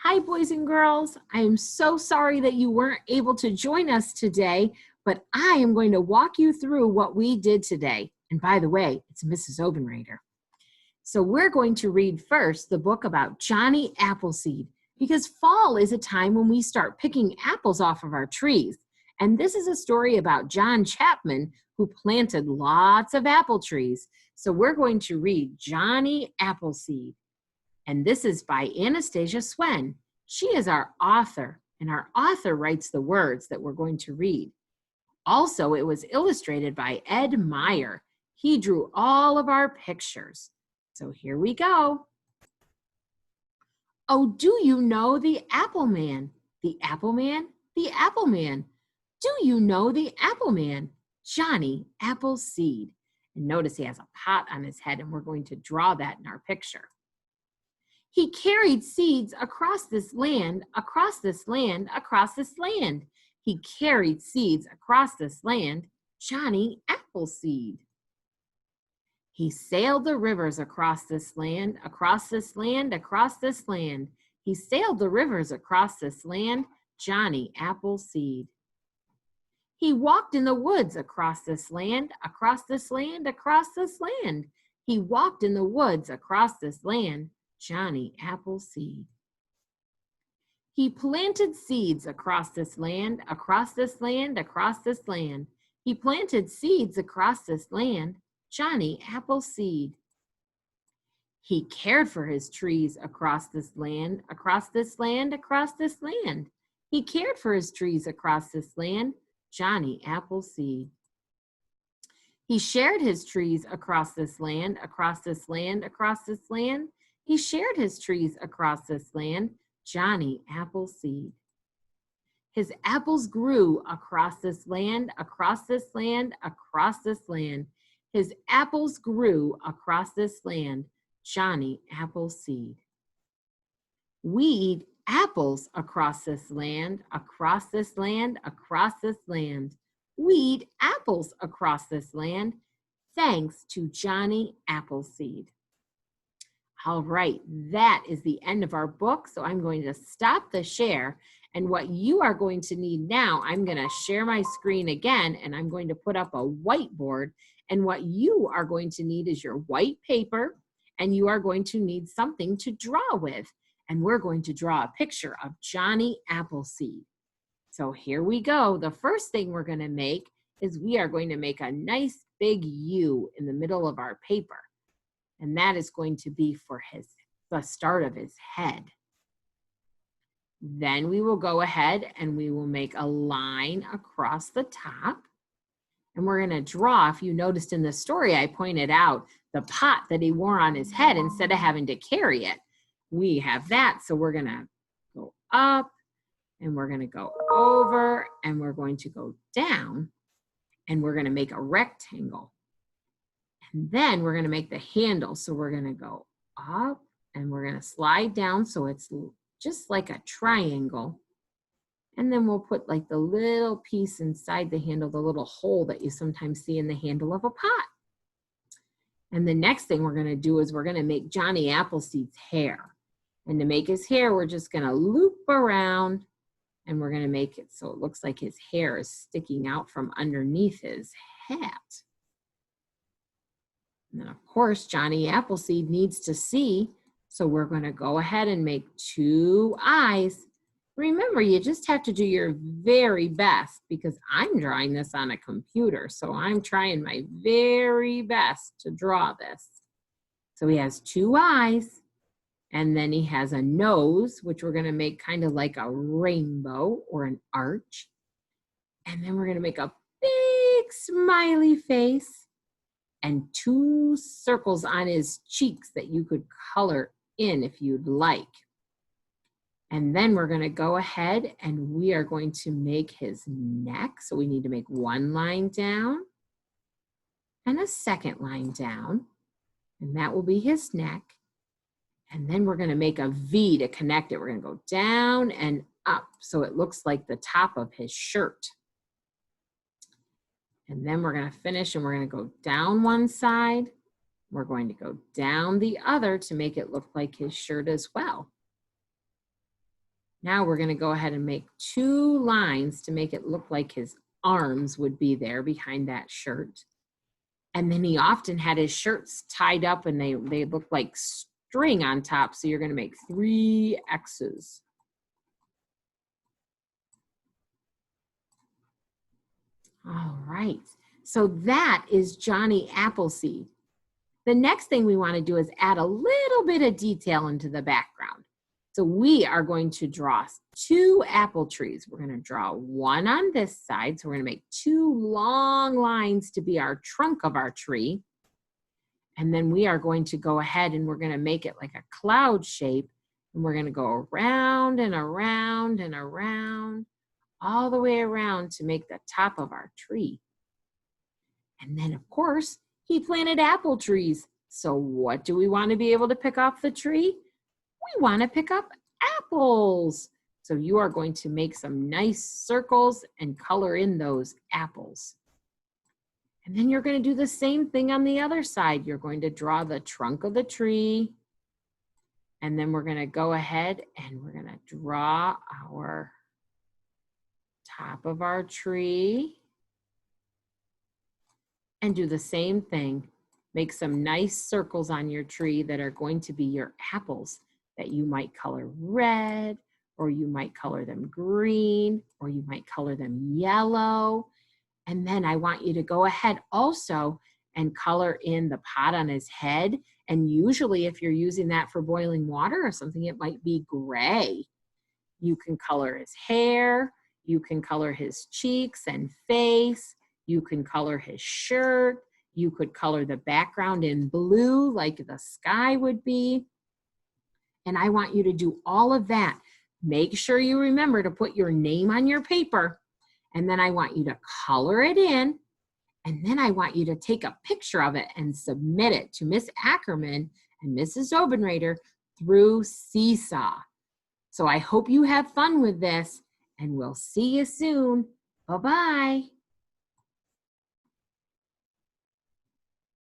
Hi, boys and girls. I am so sorry that you weren't able to join us today, but I am going to walk you through what we did today. And by the way, it's Mrs. Obenreider. So we're going to read first the book about Johnny Appleseed, because fall is a time when we start picking apples off of our trees. And this is a story about John Chapman, who planted lots of apple trees. So we're going to read Johnny Appleseed. And this is by Anastasia Swen. She is our author, and our author writes the words that we're going to read. Also, it was illustrated by Ed Meyer. He drew all of our pictures. So here we go. Oh, do you know the Apple Man? The Apple Man? The Apple Man. Do you know the Apple Man? Johnny Appleseed. And notice he has a pot on his head, and we're going to draw that in our picture. He carried seeds across this land, across this land, across this land. He carried seeds across this land, Johnny Appleseed. He sailed the rivers across this land, across this land, across this land. He sailed the rivers across this land, Johnny Appleseed. He walked in the woods across this land, across this land, across this land. He walked in the woods across this land, Johnny Appleseed. He planted seeds across this land, across this land, across this land. He planted seeds across this land, Johnny Appleseed. He cared for his trees across this land, across this land, across this land. He cared for his trees across this land, Johnny Appleseed. He shared his trees across this land, across this land, across this land. He shared his trees across this land, Johnny Appleseed. His apples grew across this land, across this land, across this land. His apples grew across this land, Johnny Appleseed. We eat apples across this land, across this land, across this land. We eat apples across this land, thanks to Johnny Appleseed. All right, that is the end of our book. So I'm going to stop the share. And what you are going to need now, I'm going to share my screen again, and I'm going to put up a whiteboard. And what you are going to need is your white paper, and you are going to need something to draw with. And we're going to draw a picture of Johnny Appleseed. So here we go. The first thing we're going to make is we are going to make a nice big U in the middle of our paper. And that is going to be for the start of his head. Then we will go ahead and we will make a line across the top. And we're going to draw, if you noticed in the story, I pointed out the pot that he wore on his head instead of having to carry it. We have that, so we're going to go up, and we're going to go over, and we're going to go down, and we're going to make a rectangle. And then we're going to make the handle. So we're going to go up and we're going to slide down so it's just like a triangle. And then we'll put like the little piece inside the handle, the little hole that you sometimes see in the handle of a pot. And the next thing we're going to do is we're going to make Johnny Appleseed's hair. And to make his hair, we're just going to loop around, and we're going to make it so it looks like his hair is sticking out from underneath his hat. And then, of course, Johnny Appleseed needs to see, so we're going to go ahead and make 2 eyes. Remember, you just have to do your very best, because I'm drawing this on a computer, so I'm trying my very best to draw this. So he has 2 eyes, and then he has a nose, which we're going to make kind of like a rainbow or an arch. And then we're going to make a big smiley face, and 2 circles on his cheeks that you could color in if you'd like. And then we're going to go ahead and we are going to make his neck. So we need to make 1 line down and a 2nd line down, and that will be his neck. And then we're going to make a V to connect it. We're going to go down and up so it looks like the top of his shirt. And then we're going to finish, and we're going to go down one side. We're going to go down the other to make it look like his shirt as well. Now we're going to go ahead and make 2 lines to make it look like his arms would be there behind that shirt. And then he often had his shirts tied up and they look like string on top. So you're going to make 3 X's. All right. So that is Johnny Appleseed. The next thing we want to do is add a little bit of detail into the background. So we are going to draw 2 apple trees. We're going to draw one on this side. So we're going to make 2 long lines to be our trunk of our tree. And then we are going to go ahead and we're going to make it like a cloud shape. And we're going to go around and around and around, all the way around to make the top of our tree. And then, of course, he planted apple trees. So what do we want to be able to pick off the tree? We want to pick up apples. So you are going to make some nice circles and color in those apples. And then you're going to do the same thing on the other side. You're going to draw the trunk of the tree. And then we're going to go ahead and we're going to draw our top of our tree. And do the same thing. Make some nice circles on your tree that are going to be your apples that you might color red, or you might color them green, or you might color them yellow. And then I want you to go ahead also and color in the pot on his head. And usually if you're using that for boiling water or something, it might be gray. You can color his hair, you can color his cheeks and face, you can color his shirt, you could color the background in blue like the sky would be. And I want you to do all of that. Make sure you remember to put your name on your paper. And then I want you to color it in. And then I want you to take a picture of it and submit it to Miss Ackerman and Mrs. Obenrader through Seesaw. So I hope you have fun with this, and we'll see you soon. Bye-bye.